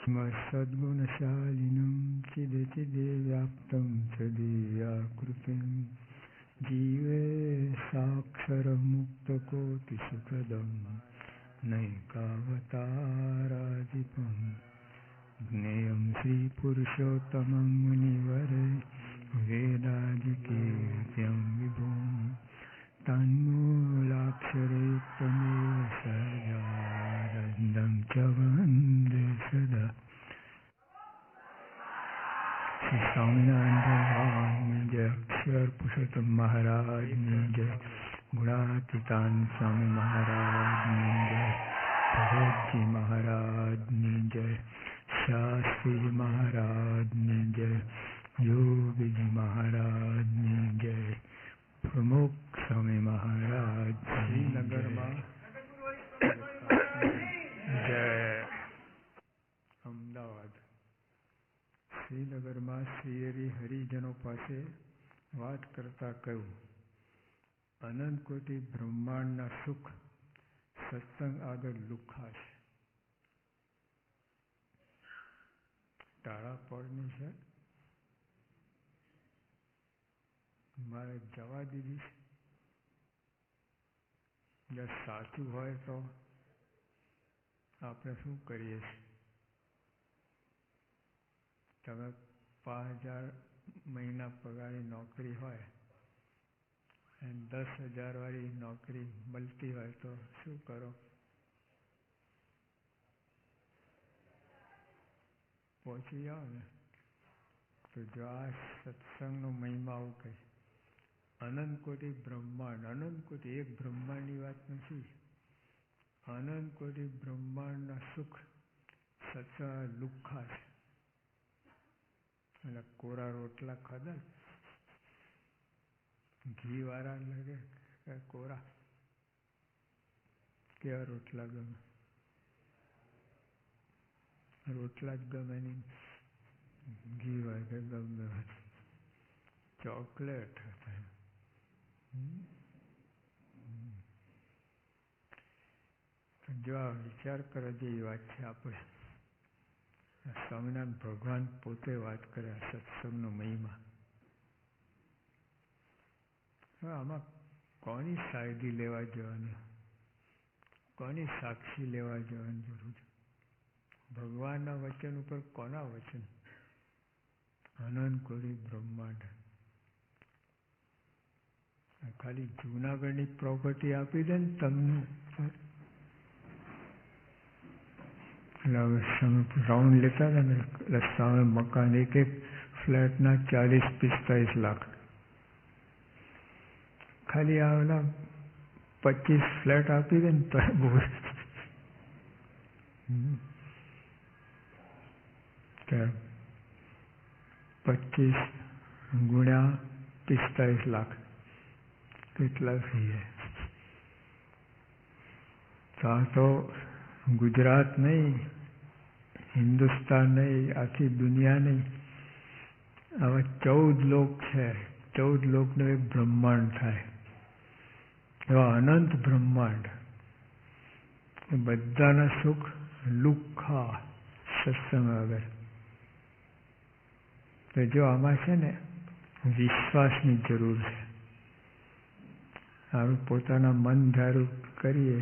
सद्गुणशालिनं चिदचिदे व्याप्तं सदीयाकृतिं जीवे साक्षरमुक्तकोटिसुखदं नैकावताराधिपं ज्ञेयं श्रीपुरुषोत्तमं मुनिवरे वेदादिकीर्त्यं विभुं तन्मूलाक्षरयुक्तमेव सदानन्दं च वन्दे सदा। श्री स्वामिनारायण भगवान जय, अक्षर पुरुषोत्तम महाराज जय, गुणातीतान स्वामी महाराज जय, भगत जी महाराज जय, शास्त्री जी महाराज जय, योगी जी महाराज जय, प्रमुख स्वामी महाराज श्रीनगर में जय। अमदावाद श्रीनगर में श्री हरिजनों पासे बात करता कहूँ, अनंत कोटि ब्रह्मांड सुख सत्संग आगर लुखा है। टाड़ा पड़नी है मारे जवा दीदी जो साचू होय तो आपने शू करिए। तब 5000 महीना पगारी नौकरी होय 10,000 वाली नौकरी मिलती होय तो शू करो? पहुंची जाओ ने। तो जो आ सत्संग नो महिमा आવું कही, अनंत कोटि ब्रह्मांड, अनंत कोटि एक ब्रह्मांड की बात नहीं, अनंत कोटि ब्रह्मांड सुख सत्संग लुखा है। એટલે કોરા રોટલા ખાધા ઘી વાળા લાગે કે કોરા? કેવા રોટલા ગમે? રોટલા જ ગમે નહીં, ઘી વાગે ગમે, ચોકલેટ જો આ વિચાર કરવા જેવી વાત છે। આપણે સ્વામિનારાયણ ભગવાન પોતે વાત કરે સત્સંગનો મહિમા। આમાં કોની સાયદી લેવા જવાની, કોની સાક્ષી લેવા જવાની જરૂર છે? ભગવાનના વચન ઉપર કોના વચન? અનંત કોટી બ્રહ્માંડ। ખાલી જૂનાગઢની પ્રોપર્ટી આપી દે ને તમને, રાઉન્ડ લેતા હતા ને રસ્તામાં મકાન, એક ફ્લેટના 40-45 લાખ। ખાલી આવેલા 25 ફ્લેટ આપી દે ને તો બહુ। 25 ગુણ્યા 45 લાખ કેટલા થઈ જાય? તો ગુજરાત નહીં, હિન્દુસ્તાન નહીં, આખી દુનિયા નહીં, આવા 14 લોક છે। 14 લોકનો એક બ્રહ્માંડ થાય, એવા અનંત બ્રહ્માંડ। એ બધાના સુખ લુખ્ખા સત્સંગ આગળ। તો જો આમાં છે ને વિશ્વાસની જરૂર છે। આપણે પોતાના મન ધારું કરીએ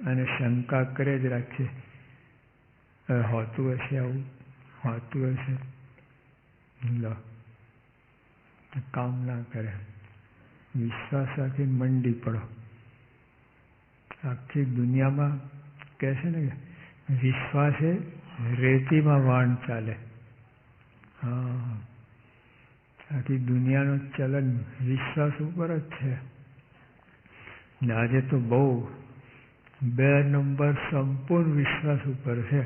અને શંકા કરે જ રાખીએ, હોતું હશે, આવું હોતું હશે, લો કામ ના કરે। વિશ્વાસ રાખીને મંડી પડો। આખી દુનિયામાં કહે છે ને વિશ્વાસે રેતીમાં વાણ ચાલે। હા, આખી દુનિયાનું ચલન વિશ્વાસ ઉપર જ છે। આજે તો બહુ 2 નંબર સંપૂર્ણ વિશ્વાસ ઉપર છે।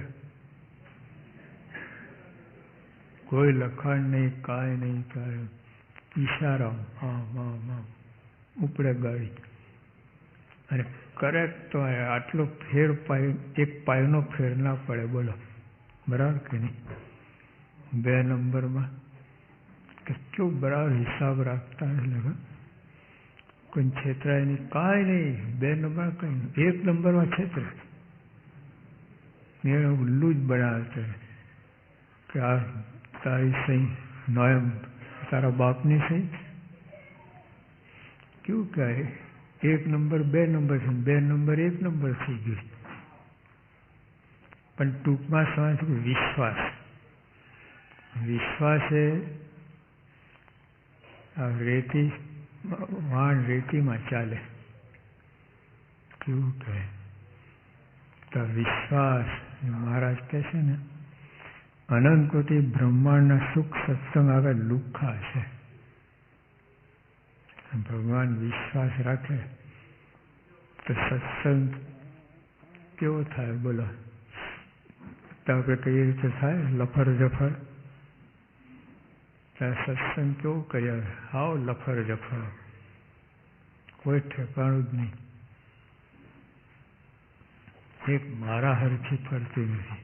કોઈ લખાણ નહીં, કાંઈ નહીં, કાંઈ ઈશારા આમ આમ આમ ઉપડે ગાડી અને કરેક્ટ તો આટલો ફેર પાય, એક પાયનો ફેર ના પડે, બોલો બરાબર કે નહીં? 2 નંબરમાં કેટલું બરાબર હિસાબ રાખતા એટલે કોઈ છેતરાય નહીં, કાંઈ નહીં। 2 નંબર કંઈ નહીં, 1 નંબરમાં છેતરે, ઉલ્લુ જ બનાવતા। કે આ તારી સહી નોયમ તારા બાપની સહી કેવું કહે 1 નંબર 2 નંબર છે, 2 નંબર 1 નંબર થઈ ગયું. પણ ટૂંકમાં સમજ વિશ્વાસ. વિશ્વાસ એ રેતી વાણ રેતીમાં ચાલે કેવું કહે તો વિશ્વાસ. મહારાજ કહે છે ને અનંત કોટી બ્રહ્માંડના સુખ સત્સંગ આગળ લુખ્ખા છે. ભગવાન વિશ્વાસ રાખે તો સત્સંગ કેવો થાય બોલો? તો આપણે કઈ રીતે થાય લફર જફર? ત્યાં સત્સંગ કેવો કર્યા હાવ લફર જફર, કોઈ ઠેકાણું જ નહીં. એક મારા હરખી ફરતી નથી.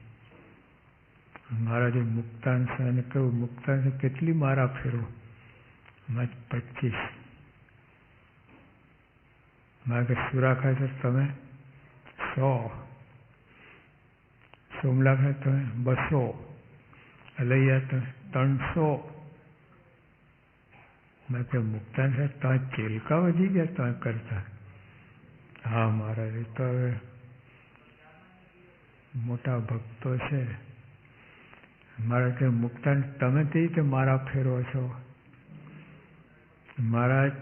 મારા જે મુક્તાન સાહેબને કહ્યું મુક્તાન કેટલી મારા ફેરવો? 25. મારે કે સુરા ખાય તો તમે 100, સોમલા ખાય તમે 200, અલૈયા તમે 300. મેં કે મુક્તાન સાહેબ ત્યાં ચેલકા વધી ગયા ત્યાં કરતા? હા મહારાજ એ તો હવે મોટા ભક્તો છે. મારા કે મુક્તાન તમે તે રીતે મારા ફેરવો છો? મહારાજ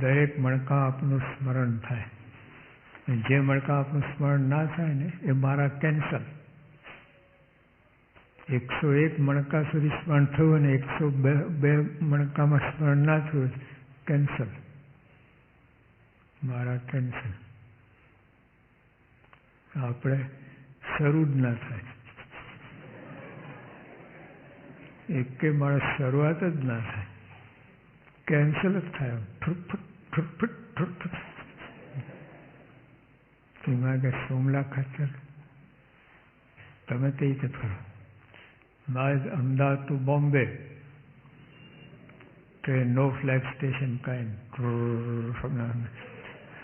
દરેક મણકા આપનું સ્મરણ થાય, જે મણકા આપનું સ્મરણ ના થાય ને એ મારા કેન્સલ. 101 મણકા સુધી સ્મરણ થયું અને 102 મણકામાં સ્મરણ ના થયું કેન્સલ, મારા કેન્સલ. આપણે શરૂ જ ના થાય, એકે માણસ શરૂઆત જ ના થાય, કેન્સલ જ થાય. ઠુરફટ. તેમાં કે સોમલા ખાતર તમે તે રીતે ફરો. અમદાવાદ ટુ બોમ્બે ટ્રેન નો ફ્લેગ સ્ટેશન કાંઈ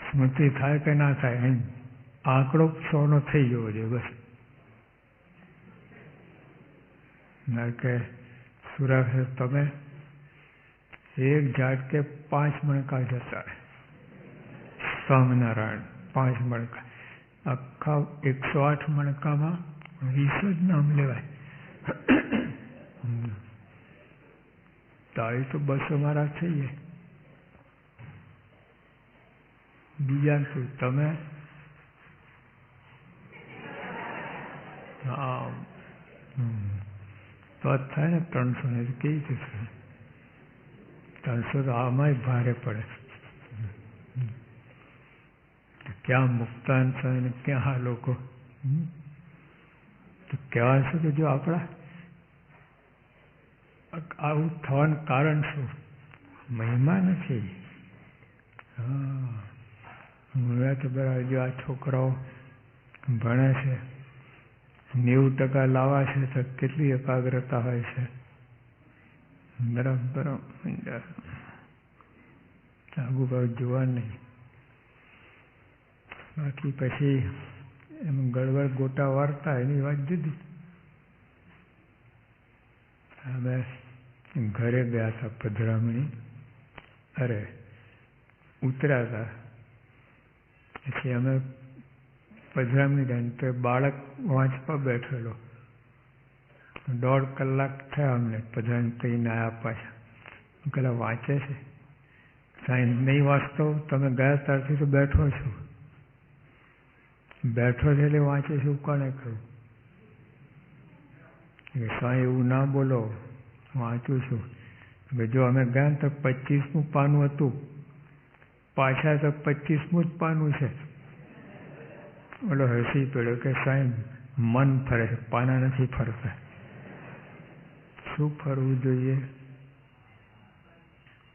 સ્મૃતિ થાય કે ના થાય એમ આંકડો 100 થઈ જવો જોઈએ બસ. ના કે સુરા તમે એક ઝાટકે 5 મણકા જતા, સ્વામિનારાયણ 5 મણકા, આખા 108 મણકામાં 20 જ નામ લેવાય. તાળી તો 200 મારા થઈ જાય. બીજા શું તમે હા તો જ થાય ને 300 ને કેવી રીતે થાય? 300 તો આમાંય ભારે પડે. ક્યાં મુક્તાન થાય ને ક્યાં આ લોકો? તો કહેવાય છે કે જો આપણા આવું થવાનું કારણ શું? મહિમા નથી. હા હવે તો બરાબર જો આ છોકરાઓ ભણે છે 90% લાવવા છે તો કેટલી એકાગ્રતા હોય છે. બરાબર આગુ બાજુ જોવા નહીં. બાકી પછી એમ ગડબડ ગોટા વાર્તા એની વાત જુદી. અમે ઘરે ગયા હતા પધરામણી, અરે ઉતર્યા હતા પછી અમે પધરામણી ગયા તો બાળક વાંચવા બેઠેલો. 1.5 કલાક થયા અમને પધરામણી કરીને આવ્યા પાછા. પેલા વાંચે છે સાયન્સ નહીં વાંચતો, તમે ગયા ત્યારથી તો બેઠો છું. બેઠો છે એટલે વાંચે છે એવું કોને કહ્યું? સાંઈ એવું ના બોલો, વાંચું છું. જો અમે ગયા તો 25મું પાનું હતું, પાછા તો 25મું જ પાનું છે. ઓલો હસી પડ્યો કે સાહેબ મન ફરે છે, પાના નથી ફરતા. શું ફરવું જોઈએ?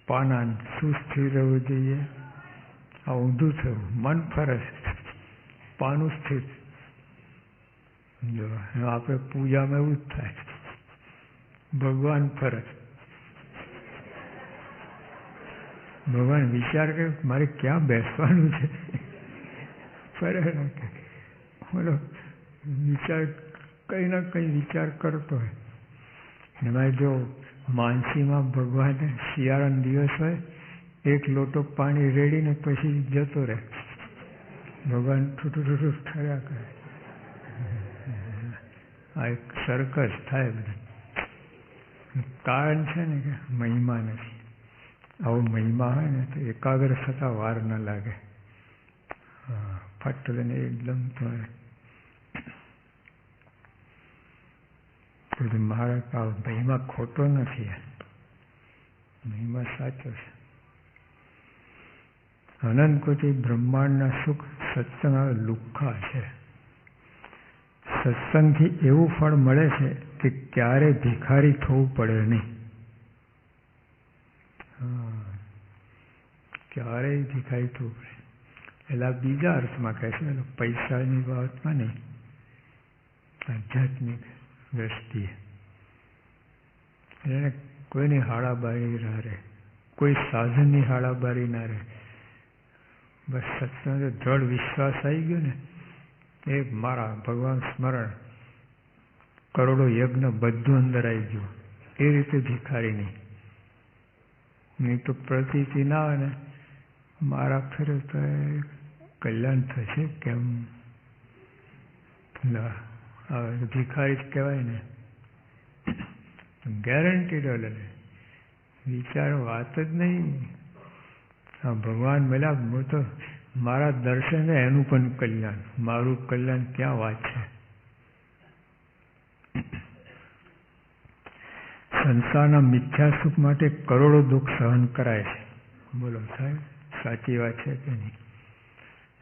પાના શું સ્થિર રહેવું જોઈએ? આ ઊંધું થયું, મન ફરે છે, પાનું સ્થિર. જો આપણે પૂજામાં એવું જ થાય, ભગવાન ફરે. ભગવાન વિચાર કરે મારે ક્યાં બેસવાનું છે, ફરે. બોલો વિચાર કંઈ ના કંઈ વિચાર કરતો હોય. એમાં જો માનસીમાં ભગવાને શિયાળાનો દિવસ હોય, એક લોટો પાણી રેડીને પછી જતો રહે. ભગવાન ઠૂઠું થયા કરે. આ એક સર્કસ થાય બધું. કારણ છે ને કે મહિમા નથી. આવો મહિમા હોય ને તો એકાગ્ર થતાં વાર ન લાગે. ફટ લઈને એકદમ તો મારા મહિમા ખોટો નથી, મહિમા સાચો છે. અનંત કોટી બ્રહ્માંડના સુખ સત્સંગ લુખ્ખા છે. સત્સંગથી એવું ફળ મળે છે કે ક્યારે ભિખારી થવું પડે નહીં. ક્યારેય ભિખારી થવું પડે. એટલે બીજા અર્થમાં કહે છે, પૈસાની બાબતમાં નહીં, આધ્યાત્મિક દ્રષ્ટિએ. એને કોઈની હાડાબારી ના રહે, કોઈ સાધનની હાડાબારી ના રહે. બસ સત્સંગ દ્રઢ વિશ્વાસ આવી ગયો ને, એ મારા ભગવાન સ્મરણ, કરોડો યજ્ઞ બધું અંદર આવી ગયું. એ રીતે ભિખારી નહીં તો પ્રતીતિ ના આવે ને, મારા ફેરે તો કલ્યાણ થશે કેમ, ભિખારી જ કહેવાય ને. ગેરંટી ડોલર વિચાર વાત જ નહીં. ભગવાન મળ્યા હું તો મારા દર્શન એનું પણ કલ્યાણ, મારું કલ્યાણ ક્યાં વાત છે. સંસારના મિથ્યા સુખ માટે કરોડો દુઃખ સહન કરાય છે. બોલો સાહેબ, સાચી વાત છે કે નહીં?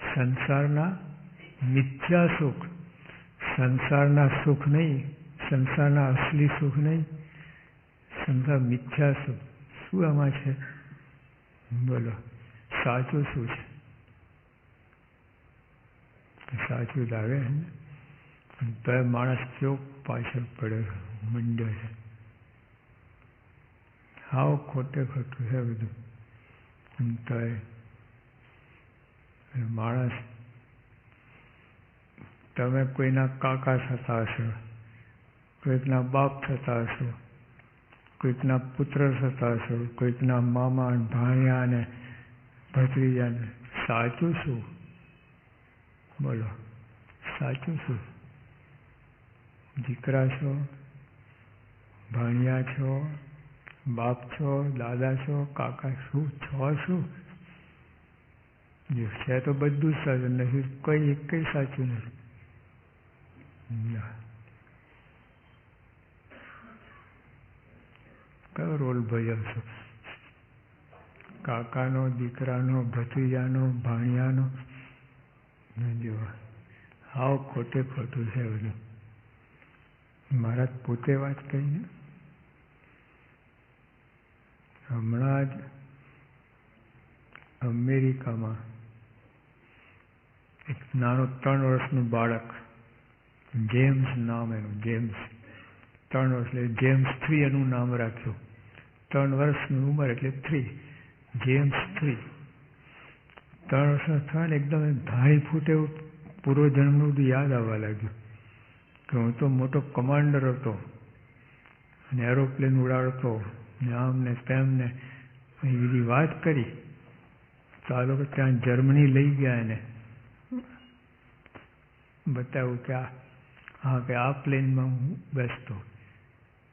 સંસારના મિથ્યા સુખ, સંસારના સુખ નહીં, સંસારના અસલી સુખ નહીં, સંસાર મિથ્યા સુખ. શું આમાં છે? બોલો સાચું શું છે? સાચું લાગે ને તો માણસ ચોક પાછળ પડ્યો મંડ્યો છે. હાવ ખોટે ખોટું છે બધું. તો માણસ, તમે કોઈના કાકા થતા હશો, કોઈકના બાપ થતા હશો, કોઈકના પુત્ર થતા હશો, કોઈકના મામા ભાણિયા અને ભત્રીજાને. સાચું શું? બોલો સાચું શું? દીકરા છો, ભાણિયા છો, બાપ છો, દાદા છો, કાકા શું છો? શું છે? તો બધું જ સાચું નથી, કોઈ એક કંઈ સાચું નથી. કયો રોલ ભજવશો? કાકાનો, દીકરાનો, ભત્રીજાનો, ભાણિયાનો? જો હાવ ખોટે ખોટું છે બધું. મહારાજ પોતે વાત કરીને હમણાં જ અમેરિકામાં એક નાનો 3 વર્ષનું બાળક, જેમ્સ નામ એનું, જેમ્સ 3 વર્ષ એટલે જેમ્સ 3 એનું નામ રાખ્યું. 3 વર્ષની ઉંમર એટલે 3, જેમ્સ 3. 3 વર્ષના થયા ને એકદમ ધાણી ફૂટે એવું પૂર્વજન્મનું બધું યાદ આવવા લાગ્યું કે હું તો મોટો કમાન્ડર હતો અને એરોપ્લેન ઉડાડતો ને આમ ને તેમ ને એ બધી વાત કરી. તો આ લોકો ત્યાં જર્મની લઈ ગયા એને બતાવ્યું કે હા કે આ પ્લેનમાં હું બેસતો,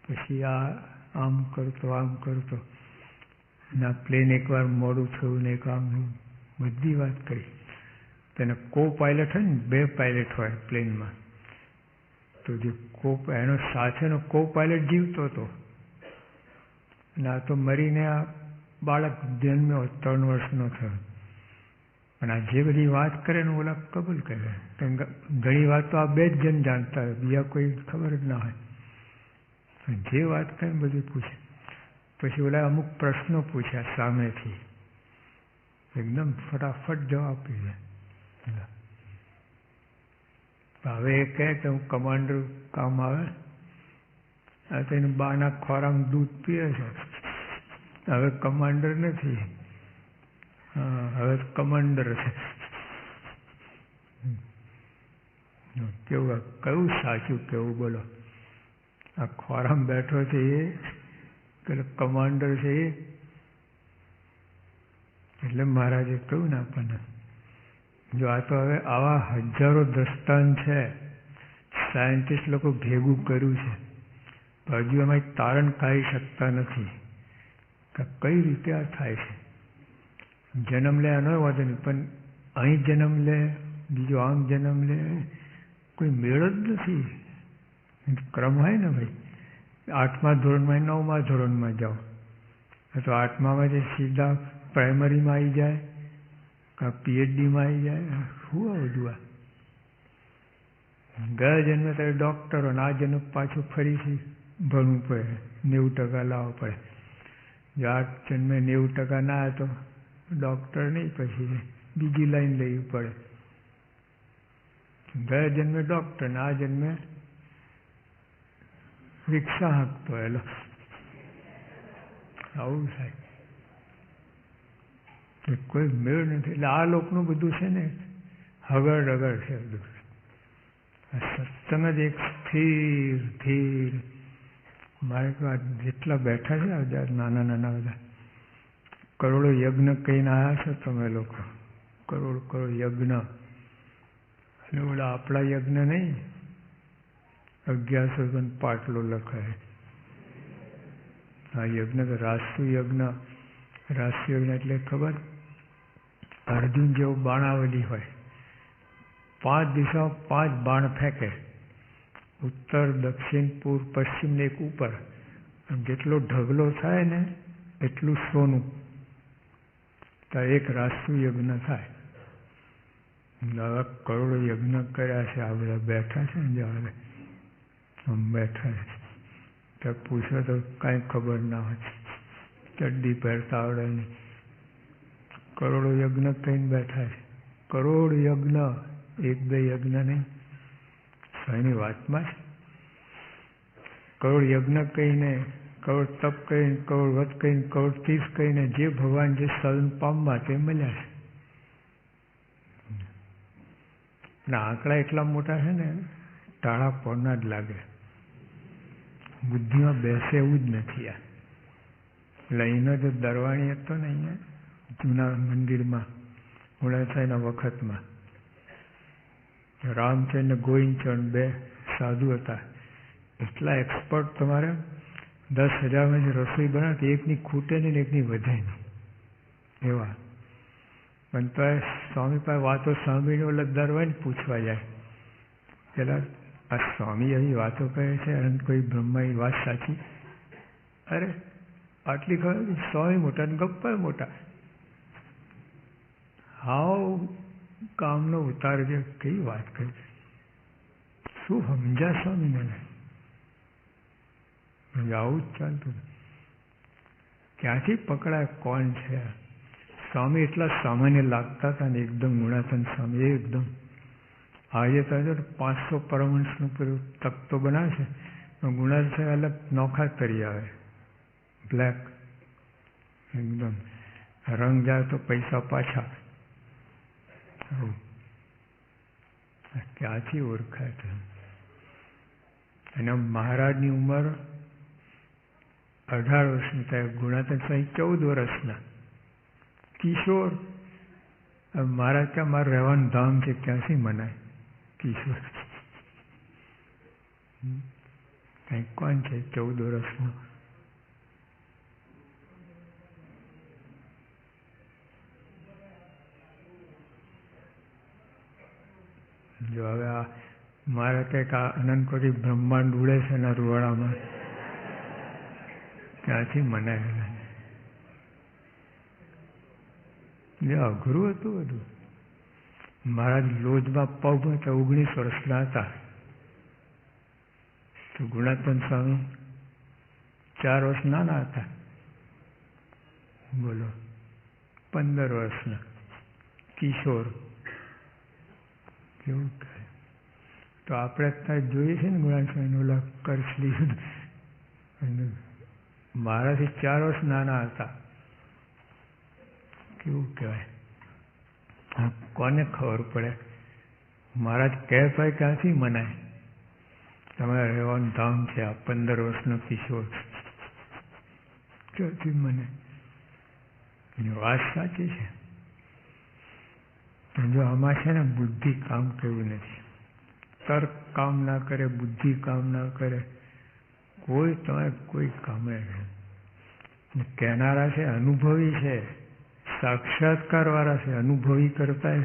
પછી આમ કરતો, આમ કરતો, ને આ પ્લેન એકવાર મોડું થયું ને એક આમ બધી વાત કરી. તેને કો પાયલટ હોય ને, 2 પાયલટ હોય પ્લેનમાં, તો જે એનો સાથેનો કો પાયલટ જીવતો હતો અને આ તો મરીને આ બાળક જન્મ્યો 3 વર્ષનો થયો. પણ આ જે બધી વાત કરે ને ઓલા કબૂલ કરે. ઘણી વાત તો આ 2 જ જણ જાણતા હોય, બીજા કોઈ ખબર જ ના હોય. જે વાત કરે બધી પૂછે. પછી ઓલા અમુક પ્રશ્નો પૂછ્યા સામેથી, એકદમ ફટાફટ જવાબ આપી દે. હવે એ કહે કે હું કમાન્ડર કામ આવે, આ તો એને બાના ખોરામાં દૂધ પીએ છે, હવે કમાન્ડર નથી, હા હવે કમાન્ડર છે. કેવું કયું સાચું કેવું બોલો? આ ખોરામાં બેઠો છે એ પેલો કમાન્ડર છે એ, એટલે મહારાજે કહ્યું ને આપણને, જો આ તો હવે આવા હજારો દ્રષ્ટાંત છે, સાયન્ટિસ્ટ લોકો ભેગું કર્યું છે, હજુ એમાં તારણ કાઢી શકતા નથી કે કઈ રીતે આ થાય છે. જન્મ લે ન વાંધો નહીં, પણ અહીં જન્મ લે, બીજો આમ જન્મ લે, કોઈ મેળ જ નથી. ક્રમ હોય ને ભાઈ, 8મા ધોરણમાં 9મા ધોરણમાં જાઓ તો 8મામાંથી સીધા પ્રાઇમરીમાં આવી જાય, કાં PhDમાં આવી જાય. શું આ બધું? આ ગયા જન્મે ત્યારે ડૉક્ટરો, આ જન્મ પાછું ફરીથી ભણવું પડે, 90% લાવવો પડે. જો આ જન્મે 90% ના આવે તો ડૉક્ટર નહીં, પછી બીજી લાઈન લેવી પડે. ગયા જન્મે ડૉક્ટર ને આ જન્મે રિક્ષા હાંકતો એલો. આવું થાય, કોઈ મેળ નથી. એટલે આ લોકનું બધું છે ને હગડ રગડ છે બધું. સત્સંગ જ એક સ્થિર ધીર. મારે જેટલા બેઠા છે બધા નાના નાના બધા કરોડો યજ્ઞ કહીને આવ્યા છો તમે લોકો, કરોડ યજ્ઞ. એટલે ઓલા આપણા યજ્ઞ નહીં, 1100 પાટલો લખાય. આ યજ્ઞ તો રાષ્ટ્ર યજ્ઞ. રાષ્ટ્ર યજ્ઞ એટલે ખબર, અર્જુન જેવું બાણાવલી હોય, 5 દિશામાં 5 બાણ ફેંકે, ઉત્તર દક્ષિણ પૂર્વ પશ્ચિમ ને એક ઉપર. જેટલો ઢગલો થાય ને એટલું સોનું, તો એક રાષ્ટ્ર યજ્ઞ થાય. નવા કરોડો યજ્ઞ કર્યા છે આ બધા બેઠા છે ને, હવે બેઠા છે તો પૂછો તો કાંઈ ખબર ના હોય, ચડ્ડી પહેરતા આવડે નહીં. કરોડો યજ્ઞ કહીને બેઠા છે, કરોડ યજ્ઞ, 1-2 યજ્ઞ નહીં. સ્વામીની વાતમાં જ કરોડ યજ્ઞ કહીને, કરોડ તપ કહીને, કરોડ વ્રત કહીને, કરોડ તીર્થ કહીને જે ભગવાન જે સદન પામવા તે મળ્યા છે. અને આંકડા એટલા મોટા છે ને, ટાળા પડના જ લાગે, બુદ્ધિમાં બેસે એવું જ નથી. આ એટલે અહીંનો જો દરવાણી હતો ને, અહીંયા જૂના મંદિરમાં હુણાસાઈના વખતમાં રામચંદ ને ગોવિંદચંદ 2 સાધુ હતા. એટલા એક્સપર્ટ, તમારે 10,000માં જે રસોઈ બનાવતી એકની ખૂટે નહીં ને એકની વધે નહીં એવા. પણ તો સ્વામી પાસે વાતો સાંભળીને ઓલા દરવાઈને પૂછવા જાય, પેલા આ સ્વામી એવી વાતો કહે છે અને કોઈ બ્રહ્માની વાત સાચી? અરે આટલી ખબર, સ્વામી મોટા ને ગપ્પા મોટા. હાવ કામનો ઉતાર છે. કઈ વાત કરી, શું સમજ્યા સ્વામી મને? આવું જ ચાલતું. ક્યાંથી પકડાય કોણ છે? સ્વામી એટલા સામાન્ય લાગતા હતા ને, એકદમ ગુણાતન સ્વામી એકદમ. આજે તો 500 પરમહંસનું પેલું તખ્તો બનાવે છે, ગુણાતન અલગ નોખા તરી આવે, બ્લેક એકદમ. રંગ જાય તો પૈસા પાછા. ક્યાંથી ઓળખાય છે? અને મહારાજની ઉંમર 18 વર્ષની થાય, ગુણાતન સ્વામી 14 વર્ષના કિશોર. મારા ત્યાં મારે રહેવાનું ધામ છે, ક્યાંથી મનાય કિશોર? કંઈક કોણ છે 14 વર્ષનું? જો હવે આ મારે કંઈક આ અનંતકોટી બ્રહ્માંડ ઉડે છે એના રૂવાડામાં, ક્યાંથી મનાય? જે અઘરું હતું બધું. મહારાજ લોજમાં પગમાં તો 19 વર્ષના હતા, તો ગુણાતન સ્વામી 4 વર્ષ નાના હતા. બોલો, 15 વર્ષના કિશોર. કેવું કહે? તો આપણે ત્યાં જોઈએ છે ને ગુણાતન સ્વામીનું ઓલા કરછલી, મારાથી 4 વર્ષ નાના હતા. કેવું કહેવાય? કોને ખબર પડે? મહારાજ કહે તો ક્યાંથી મનાય? તમારે રહેવાનું ધામ છે, આ 15 વર્ષનો કિશોર ક્યાંથી મને? એની વાત સાચી છે. જો આમાં છે ને બુદ્ધિ કામ કરવું નથી, તર્ક કામ ના કરે, બુદ્ધિ કામ ના કરે, કોઈ કામ નહીં. કહેનારા છે અનુભવી છે, સાક્ષાત્કાર વાળા છે. અનુભવી કરતા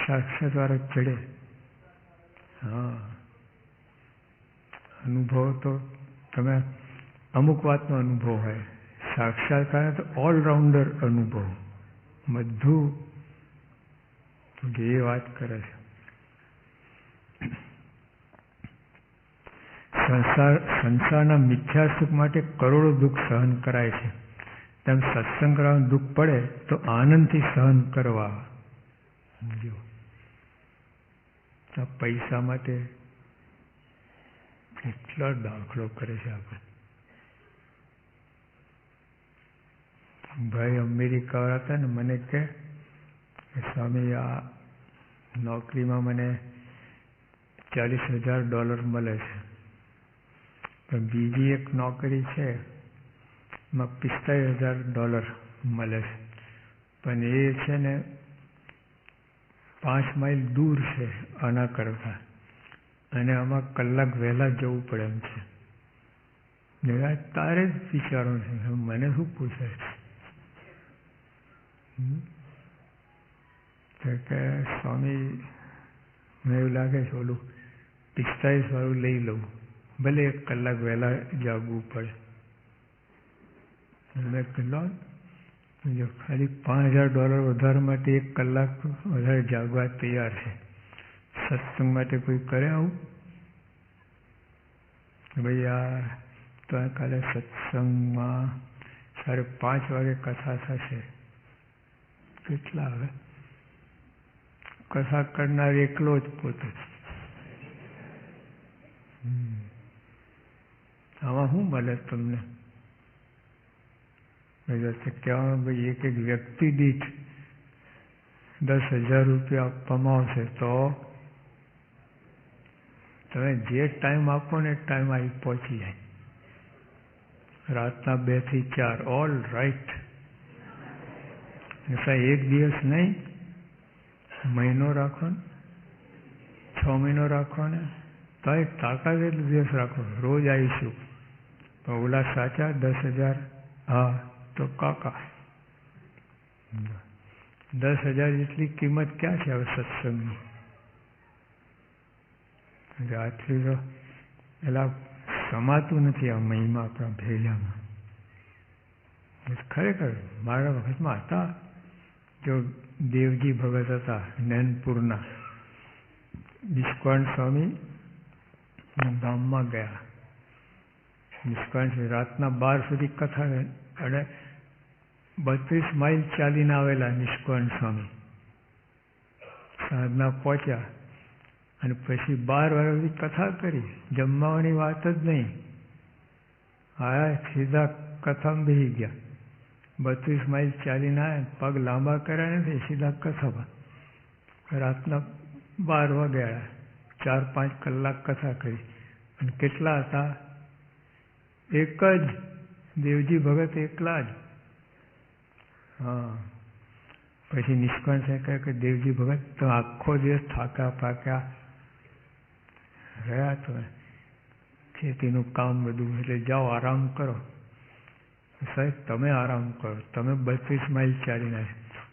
સાક્ષાત વાળા ચડે. હા, અનુભવ તો તમે અમુક વાતનો અનુભવ હોય, સાક્ષાત્કાર તો ઓલરાઉન્ડર અનુભવ, બધું એ વાત કરે છે. સંસારના મિથ્યા સુખ માટે કરોડો દુઃખ સહન કરાય છે, તેમ સત્સંગ કરવાનું દુઃખ પડે તો આનંદથી સહન કરવા. જો પૈસા માટે કેટલો દાખલો કરે છે આપણે. ભાઈ અમેરિકા વાળા હતા ને, મને કે સ્વામી આ નોકરીમાં મને $40,000 મળે છે, પણ બીજી એક નોકરી છે એમાં $45,000 મળે છે, પણ એ છે ને 5 માઇલ દૂર છે આના કરતાં, અને આમાં કલાક વહેલા જવું પડે એમ છે. તારે જ વિચારવાનું છે, મને શું પૂછે છે કે સ્વામી મને એવું લાગે છે ઓલું 45 વાળું લઈ લઉં, ભલે 1 કલાક વહેલા જાગવું પડે. મેં કીધું જો ખાલી $5,000 વધારે માટે 1 કલાક વધારે જાગવા તૈયાર છે, સત્સંગ માટે કોઈ કરે આવું? ભાઈ આ તો કાલે સત્સંગમાં 5:30 વાગે કથા થશે. કેટલા હવે કથા કરનાર એકલો જ પોતે. આમાં શું મળે તમને? કહેવાનું ભાઈ એક વ્યક્તિ દીઠ $10,000 આપવામાં આવશે તો તમે જે ટાઈમ આપો ને એ ટાઈમ આવી પહોંચી જાય. રાતના 2 થી 4 ઓલ રાઈટ. એક દિવસ નહીં, મહિનો રાખો ને, 6 મહિનો રાખો ને, તો એ તાકાત એટલું દિવસ રાખો, રોજ આવીશું. પણ ઓલા સાચા 10,000, હા તો કાકા 10,000 જેટલી કિંમત ક્યાં છે હવે સત્સંગની? આટલી તો પેલા સમાતું નથી આ મહિમા આપણા ભેજામાં. ખરેખર મારા વખતમાં હતા જો દેવજી ભગત હતા નૈનપુરના, નિષ્કાળ સ્વામી ગામમાં ગયા. નિષ્કાળ રાતના 12 સુધી કથા, અને 32 માઇલ ચાલીને આવેલા નિષ્કાળ સ્વામી. સાંજના પહોંચ્યા અને પછી 12 વાગ્યા સુધી કથા કરી, જમવાની વાત જ નહીં. આયા સીધા કથામાં બેસી ગયા. 32 માઇલ ચાલીને આવ્યા, પગ લાંબા કર્યા નથી, સીધા કથામાં. રાતના 12 વાગ્યા, 4-5 કલાક કથા કરી. અને કેટલા હતા? એક જ દેવજી ભગત, એકલા જ. હા, પછી નિષ્કાળ છે કે દેવજી ભગત તો આખો દિવસ થાક્યા પાક્યા રહ્યા, તો ખેતીનું કામ બધું, એટલે જાઓ આરામ કરો. સાહેબ તમે આરામ કરો, તમે 32 માઇલ ચાલીને,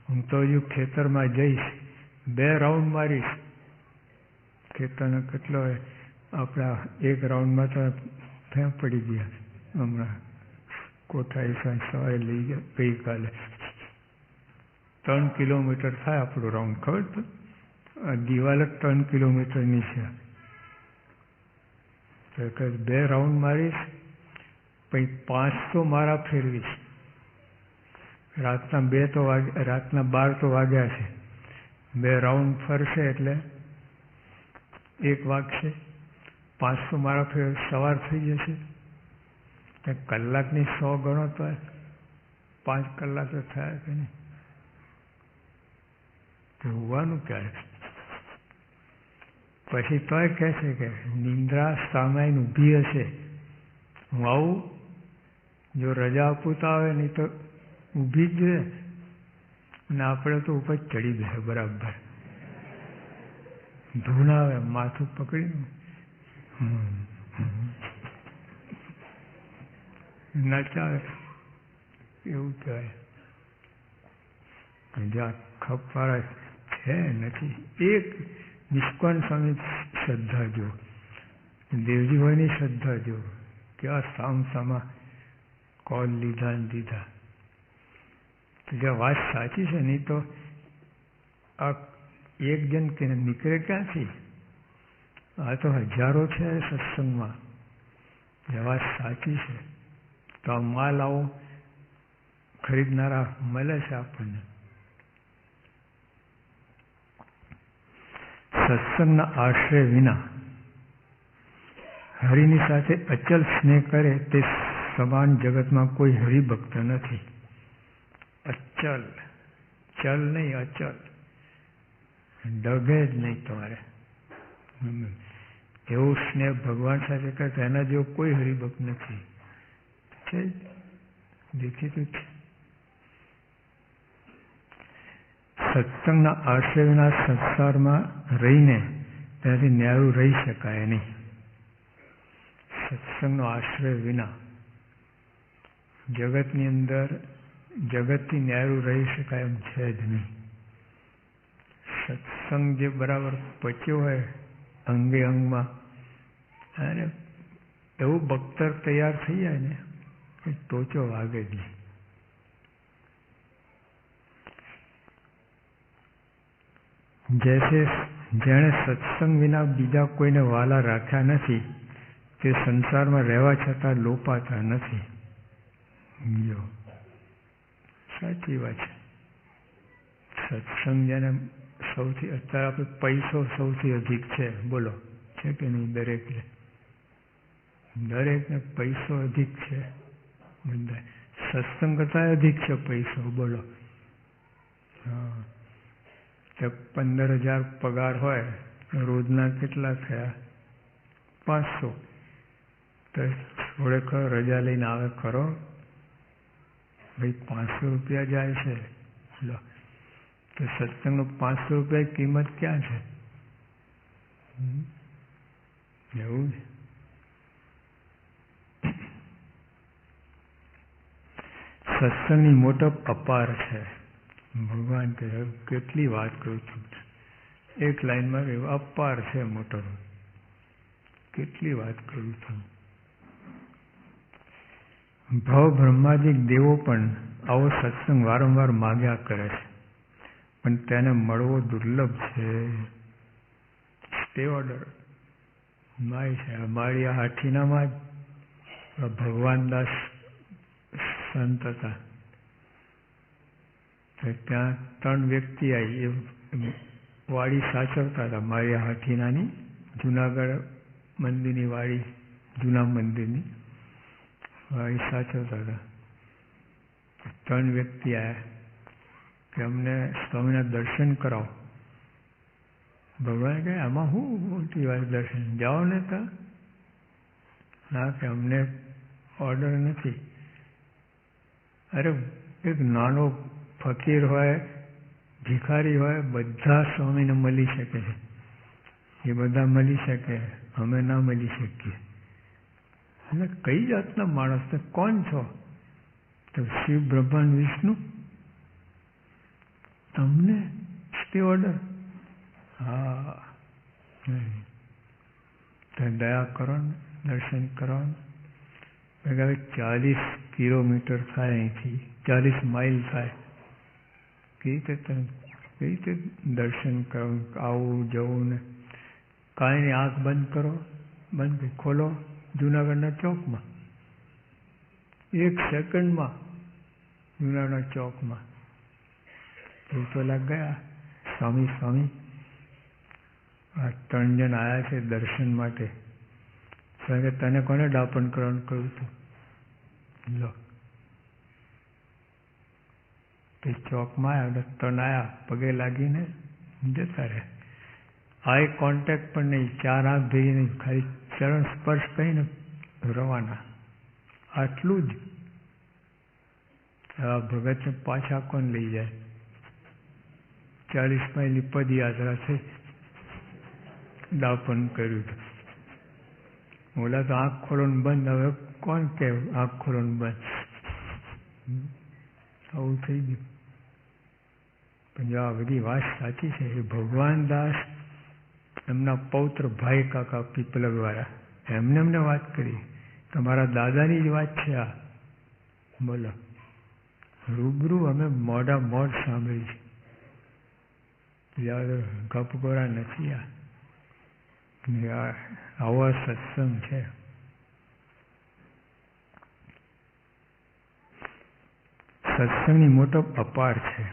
હું તો હજુ ખેતરમાં જઈશ, 2 રાઉન્ડ મારીશ. ખેતરનો કેટલો આપણા 1 રાઉન્ડમાં તો ફેં પડી ગયા. હમણાં કોઠાઈ સવારે લઈ ગયા, ગઈકાલે 3 કિલોમીટર થાય આપણું રાઉન્ડ, ખબર તો? દિવાલ જ 3 કિલોમીટરની છે. તો 2 રાઉન્ડ મારીશ, પછી 500 મારા ફેરવીશ. રાતના 12 તો વાગ્યા છે, 2 રાઉન્ડ ફરશે એટલે 1 વાગશે. 500 મારા ફેર સવાર થઈ જશે. કલાકની 100 ગણો તો 5 કલાક તો થયા કે નહીં? હોવાનું ક્યારે? પછી તોય કહે છે કે નિંદ્રા સામાયિક ઊભી હશે, હું આવું, જો રજા આપુતા આવે નહીં તો ઊભી જ રહે, અને આપણે તો ઉપર ચડી બેસે બરાબર, ધૂન આવે માથું પકડીને નચાવે, એવું કહેવાય. જ્યાં ખપવાળા છે નથી. એક નિષ્કાન સ્વામી શ્રદ્ધા જો, દેવજી હોયની શ્રદ્ધા જો, કેવા સામસામા કોલ લીધા ને દીધા. તો જ્યાં વાત સાચી છે નહીં તો આ એક જણ કે નીકળે ક્યાંથી? આ તો હજારો છે સત્સંગમાં. જે વાત સાચી છે તો આ માલ આવો ખરીદનારા મળે છે આપણને. સત્સંગના આશ્રય વિના હરિની સાથે અચલ સ્નેહ કરે તે સમાન જગતમાં કોઈ હરિભક્ત નથી. અચલ, ચલ નહીં, અચલ, ડગે જ નહીં તમારે. એવું સ્નેહ ભગવાન સાથે કરતા એના જેવો કોઈ હરિભક્ત નથી. છે દેખીતું છે. સત્સંગના આશ્રય વિના સંસારમાં રહીને ત્યાંથી ન્યારું રહી શકાય નહીં. સત્સંગનો આશ્રય વિના જગતની અંદર જગતથી ન્યારું રહી શકાય એમ છે જ નહીં. સત્સંગ જે બરાબર પચ્યો હોય અંગે અંગમાં, અને એવું બખ્તર તૈયાર થઈ જાય ને કે ટોચો વાગે જ નહીં. જેણે સત્સંગ વિના બીજા કોઈને વાલા રાખ્યા નથી તે સંસારમાં રહેવા છતાં લોપાતા નથી. જો સાચી વાત છે. સત્સંગ જેને સૌથી, અત્યારે આપણે પૈસો સૌથી અધિક છે, બોલો છે કે નહીં? દરેકને પૈસો અધિક છે. બધા સત્સંગ કરતા અધિક છે પૈસો, બોલો. હા, 15,000 પગાર હોય, રોજના કેટલા થયા? 500. તો થોડે ખરો રજા લઈને આવે ખરો? ભાઈ 500 રૂપિયા જાય છે. લો, તો સત્સંગનો 500 રૂપિયા કિંમત ક્યાં છે? એવું જ. સત્સંગની મોટપ અપાર છે. ભગવાન કહે, કેટલી વાત કરું છું, એક લાઈનમાં કહ્યું, અપાર છે મોટપ. કેટલી વાત કરું છું. ભવ બ્રહ્માદિક દેવો પણ આવો સત્સંગ વારંવાર માગ્યા કરે છે, પણ તેને મળવો દુર્લભ છે. સ્ટે ઓર્ડર માય છે. અમારી આ હાથીનામાં જ ભગવાનદાસ સંત હતા. ત્યાં 3 વ્યક્તિ આવી, એ વાડી સાચવતા હતા. મારી હાથીનાની જુનાગઢ મંદિરની વાડી, જૂના મંદિરની વાડી સાચવતા હતા. 3 વ્યક્તિ આવ્યા કે અમને સ્વામીના દર્શન કરાવો. ભગવાન કહે, આમાં શું મોટી વાત દર્શન? જાઓ ને તો. ના, કે અમને ઓર્ડર નથી. અરે એક નાનો ફકીર હોય, ભિખારી હોય, બધા સ્વામીને મળી શકે છે. એ બધા મળી શકે, અમે ના મળી શકીએ. અને કઈ જાતના માણસ? કોણ છો? તો શિવ, બ્રહ્મા, વિષ્ણુ. તમને સ્ટે ઓર્ડર? હા, તો દયા કરો ને, દર્શન કરો ને. 40 કિલોમીટર થાય અહીંથી, 40 માઇલ થાય. કેવી રીતે દર્શન કરો? આવું જવું ને કાંઈ નહીં. આંખ બંધ કરો, બંધ ખોલો, જુનાગઢના ચોકમાં 1 સેકન્ડમાં, જુનાગઢના ચોકમાં. એ પેલા ગયા, સ્વામી સ્વામી આ 3 જણ આવ્યા છે દર્શન માટે. તને કોને દાપણ કરવાનું કહ્યું હતું? લો, તે ચોકમાં આવ્યા, 3 આવ્યા, પગે લાગીને જતા રહ્યા. આઈ કોન્ટેક્ટ પણ નહીં, ચાર આંખ ભેગી નહીં, ખાલી ચરણ સ્પર્શ કરીને રવાના, આટલું જ. આ ભગતને પાછા કોણ લઈ જાય? 40 માઇલની પદયાત્રા થઈ, દાપન કર્યું હતું. ઓલા તો આંખ ખોલો ને બંધ, હવે કોણ કે આંખ ખોલો ને બંધ? આવું થઈ ગયું. પણ જો આ બધી વાત સાચી છે, એ ભગવાન દાસ એમના પૌત્ર ભાઈ કાકા પીપલગ વાળા એમને વાત કરી, તમારા દાદાની જ વાત છે આ. બોલો, રૂબરૂ અમે મોઢા મોઢ સાંભળી છે. ગપગોરા નથી આ. આવો સત્સંગ છે. સત્સંગની મોટો અપાર છે.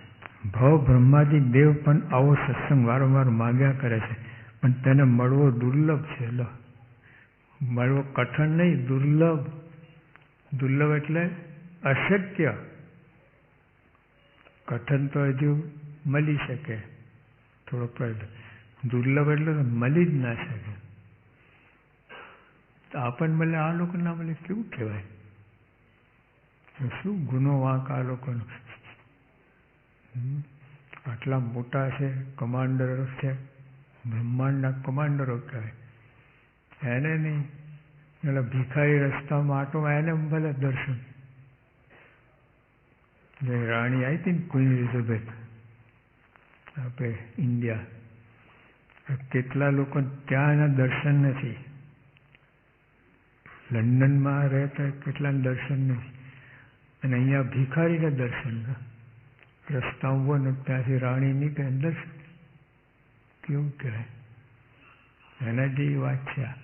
ભવ બ્રહ્માદિ દેવ પણ આવો સત્સંગ વારંવાર માગ્યા કરે છે, પણ તેને મળવો દુર્લભ છે. લો, મળવો કઠણ નહીં, દુર્લભ. દુર્લભ એટલે અશક્ય. કઠણ તો હજુ મળી શકે થોડો પ્રયત્ન, દુર્લભ એટલે મળી જ ના શકે. તો આપણને મળે, આ લોકો ના મળે, કેવું કહેવાય? શું ગુનો વાંક આ લોકોનો? આટલા મોટા છે, કમાન્ડરો છે, બ્રહ્માંડના કમાન્ડરો કહેવાય. એને નહીં, એટલે ભિખારી રસ્તામાં આટો, એને ભલે દર્શન. જે રાણી આવી હતી ને ક્વીન એલિઝાબેથ આપણે ઇન્ડિયા, કેટલા લોકો ત્યાં એના દર્શન નથી. લંડનમાં રહેતા કેટલાને દર્શન નથી, અને અહીંયા ભિખારીને દર્શન. રસ્તા ઉભો ને ત્યાંથી રાણી નીકળે દર્શન. કેવું કહેવાય? એના જેવી વાત છે આ.